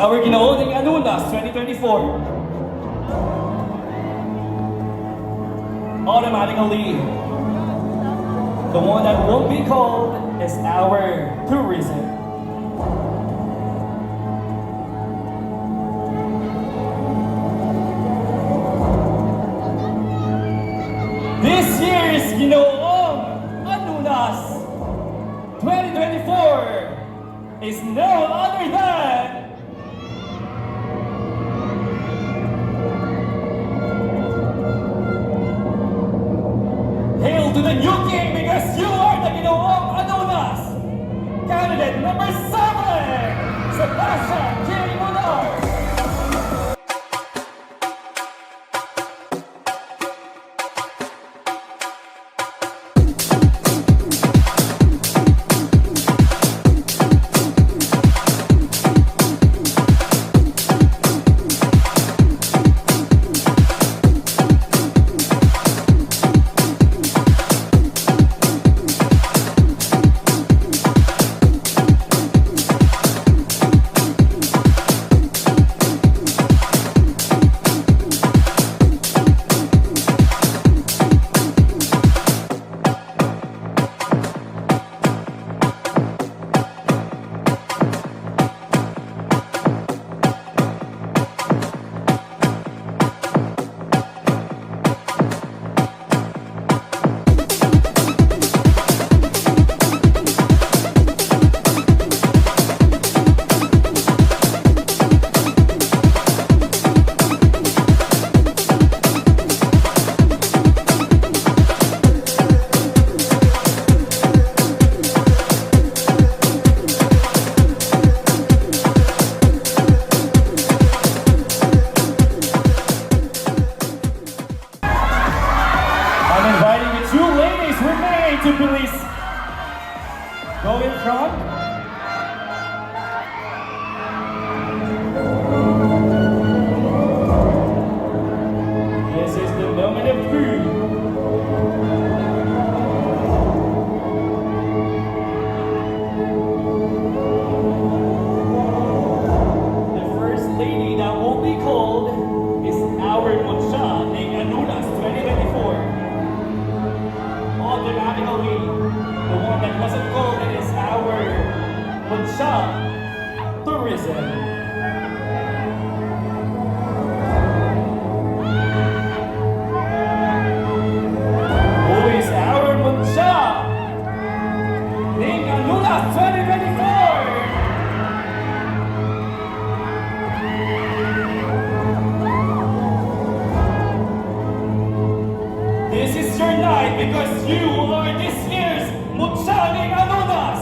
our ginaoning Anunas 2024. Automatically, the one that won't be called is our tourism. This year's Ginoong Anunas 2024 is no other than Hail to the new king because you are the Ginoong Anunas! Candidate number 7, Sebastian J. Munar! I'm inviting the two ladies remaining to please go in front. This is the moment of truth. The first lady that won't be called is our Mucha ng Anunas 2024. Automatically, the one that wasn't called is our Mucha Tourism. Who is our Mucha ng Anunas 2024? This is your night because you are this year's Mucha ng Anunas